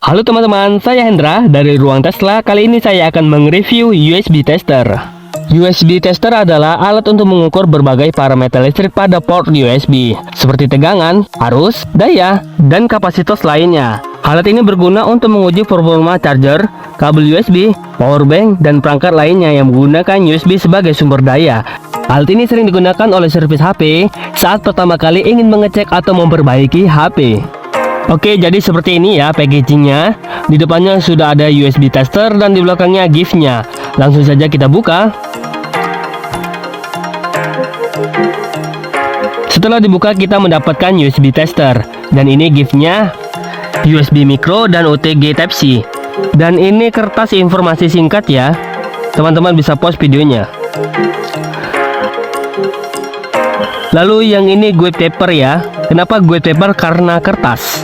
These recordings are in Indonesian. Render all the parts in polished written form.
Halo teman-teman, saya Hendra dari Ruang Tesla. Kali ini saya akan mereview USB tester. USB tester adalah alat untuk mengukur berbagai parameter listrik pada port USB, seperti tegangan, arus, daya, dan kapasitas lainnya. Alat ini berguna untuk menguji performa charger, kabel USB, power bank, dan perangkat lainnya yang menggunakan USB sebagai sumber daya. Alat ini sering digunakan oleh servis HP saat pertama kali ingin mengecek atau memperbaiki HP. Oke, jadi seperti ini ya packagingnya. Di depannya sudah ada USB tester dan di belakangnya gift-nya. Langsung saja kita buka. Setelah dibuka kita mendapatkan USB tester. Dan ini gift-nya USB micro dan OTG Type-C. Dan ini kertas informasi singkat ya. Teman-teman bisa pause videonya. Lalu yang ini guide paper ya. Kenapa guide paper? Karena kertas.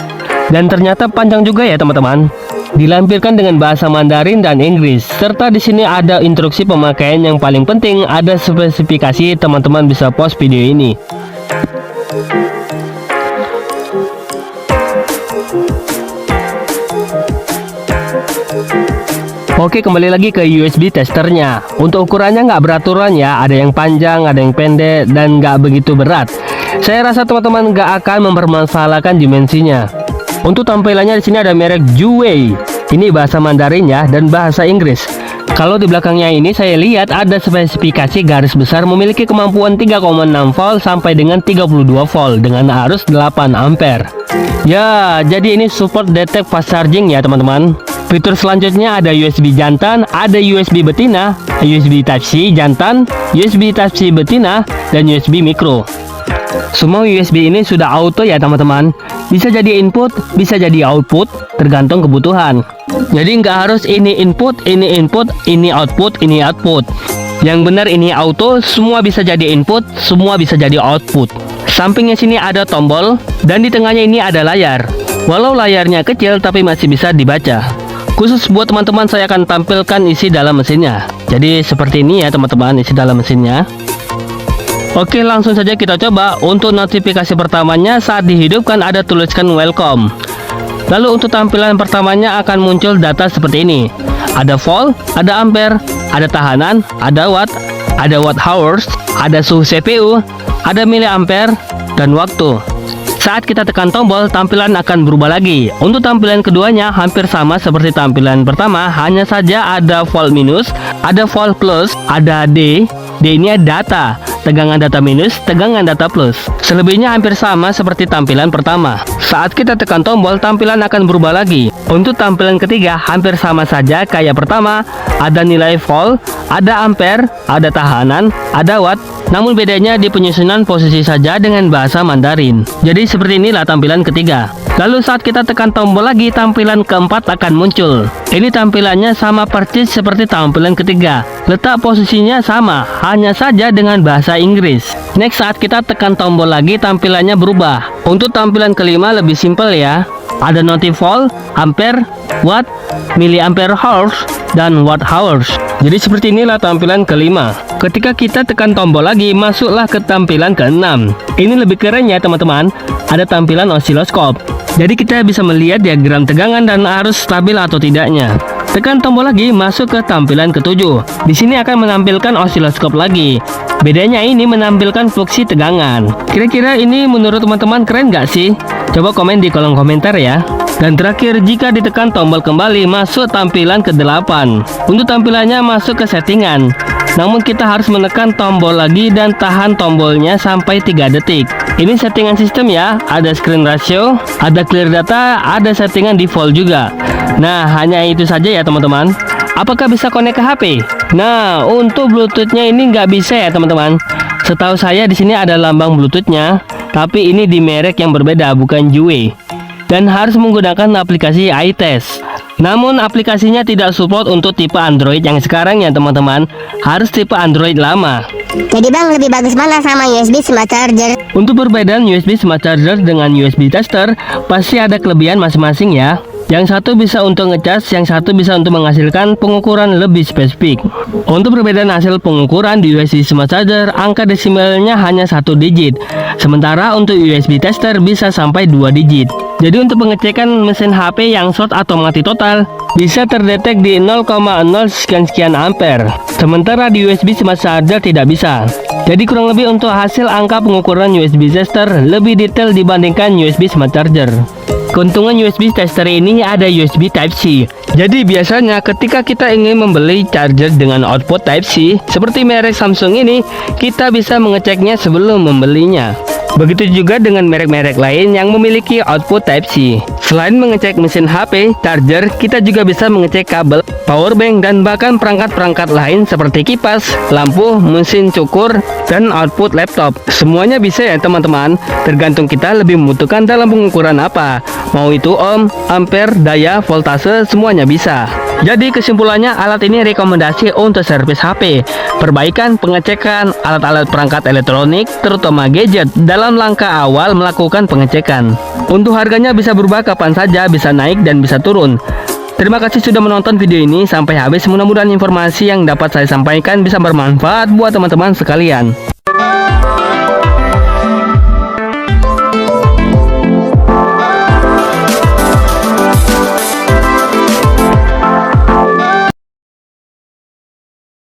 Dan ternyata panjang juga ya teman-teman. Dilampirkan dengan bahasa Mandarin dan Inggris. Serta di sini ada instruksi pemakaian yang paling penting, ada spesifikasi. Teman-teman bisa pause video ini. Oke, kembali lagi ke USB testernya. Untuk ukurannya nggak beraturan ya, ada yang panjang, ada yang pendek, dan nggak begitu berat. Saya rasa teman-teman nggak akan mempermasalahkan dimensinya. Untuk tampilannya di sini ada merek Juwei. Ini bahasa Mandarin ya dan bahasa Inggris. Kalau di belakangnya ini saya lihat ada spesifikasi garis besar memiliki kemampuan 3,6 volt sampai dengan 32 volt dengan arus 8 ampere. Ya, jadi ini support detect fast charging ya teman-teman. Fitur selanjutnya ada USB jantan, ada USB betina, USB Type-C jantan, USB Type-C betina, dan USB micro. Semua USB ini sudah auto ya teman-teman. Bisa jadi input, bisa jadi output, tergantung kebutuhan. Jadi nggak harus ini input, ini output, ini output. Yang benar ini auto, semua bisa jadi input, semua bisa jadi output. Sampingnya sini ada tombol, dan di tengahnya ini ada layar. Walau layarnya kecil, tapi masih bisa dibaca. Khusus buat teman-teman saya akan tampilkan isi dalam mesinnya. Jadi seperti ini ya teman-teman isi dalam mesinnya. Oke, langsung saja kita coba. Untuk notifikasi pertamanya saat dihidupkan ada tuliskan welcome. Lalu untuk tampilan pertamanya akan muncul data seperti ini. Ada volt, ada ampere, ada tahanan, ada watt hours, ada suhu CPU, ada miliampere, dan waktu. Saat kita tekan tombol, tampilan akan berubah lagi. Untuk tampilan keduanya hampir sama seperti tampilan pertama, hanya saja ada volt minus, ada volt plus, ada D ini data, tegangan data minus, tegangan data plus. Selebihnya hampir sama seperti tampilan pertama. Saat kita tekan tombol, tampilan akan berubah lagi. Untuk tampilan ketiga hampir sama saja kayak pertama, ada nilai volt, ada ampere, ada tahanan, ada watt. Namun bedanya di penyusunan posisi saja dengan bahasa Mandarin. Jadi seperti inilah tampilan ketiga. Lalu saat kita tekan tombol lagi, tampilan keempat akan muncul. Ini tampilannya sama persis seperti tampilan ketiga. Letak posisinya sama, hanya saja dengan bahasa Inggris. Next, saat kita tekan tombol lagi, tampilannya berubah. Untuk tampilan kelima lebih simpel ya. Ada notif volt, ampere, watt, miliampere hours, dan watt hours. Jadi seperti inilah tampilan kelima. Ketika kita tekan tombol lagi, masuklah ke tampilan keenam. Ini lebih keren ya teman-teman. Ada tampilan osiloskop. Jadi kita bisa melihat diagram tegangan dan arus stabil atau tidaknya. Tekan tombol lagi, masuk ke tampilan ketujuh. Di sini akan menampilkan osiloskop lagi. Bedanya ini menampilkan fluksi tegangan. Kira-kira ini menurut teman-teman keren nggak sih? Coba komen di kolom komentar ya. Dan terakhir, jika ditekan tombol kembali, masuk tampilan ke-8. Untuk tampilannya masuk ke settingan. Namun kita harus menekan tombol lagi dan tahan tombolnya sampai 3 detik. Ini settingan sistem ya, ada screen ratio, ada clear data, ada settingan default juga. Nah, hanya itu saja ya teman-teman. Apakah bisa connect ke HP? Nah, untuk Bluetooth-nya ini nggak bisa ya teman-teman. Setahu saya di sini ada lambang Bluetooth-nya, tapi ini di merek yang berbeda, bukan Juwei. Dan harus menggunakan aplikasi iTest. Namun aplikasinya tidak support untuk tipe Android yang sekarang ya teman-teman. Harus tipe Android lama. Jadi bang, lebih bagus mana sama USB Smart Charger? Untuk perbedaan USB Smart Charger dengan USB tester, pasti ada kelebihan masing-masing ya. Yang satu bisa untuk ngecas, yang satu bisa untuk menghasilkan pengukuran lebih spesifik. Untuk perbedaan hasil pengukuran di USB Smart Charger, angka desimalnya hanya 1 digit. Sementara untuk USB tester bisa sampai 2 digit. Jadi untuk pengecekan mesin HP yang short atau mati total bisa terdetek di 0,0 sekian ampere. Sementara di USB Smart Charger tidak bisa. Jadi kurang lebih untuk hasil angka pengukuran USB tester lebih detail dibandingkan USB Smart Charger. Keuntungan USB tester ini ada USB Type-C. Jadi biasanya ketika kita ingin membeli charger dengan output Type-C seperti merek Samsung ini, kita bisa mengeceknya sebelum membelinya. Begitu juga dengan merek-merek lain yang memiliki output Type-C. Selain mengecek mesin HP, charger, kita juga bisa mengecek kabel, power bank, dan bahkan perangkat-perangkat lain seperti kipas, lampu, mesin cukur, dan output laptop. Semuanya bisa ya teman-teman, tergantung kita lebih membutuhkan dalam pengukuran apa. Mau itu ohm, ampere, daya, voltase, semuanya bisa. Jadi kesimpulannya alat ini rekomendasi untuk servis HP, perbaikan, pengecekan alat-alat perangkat elektronik, terutama gadget dalam langkah awal melakukan pengecekan. Untuk harganya bisa berubah kapan saja, bisa naik dan bisa turun. Terima kasih sudah menonton video ini sampai habis. Mudah-mudahan informasi yang dapat saya sampaikan bisa bermanfaat buat teman-teman sekalian.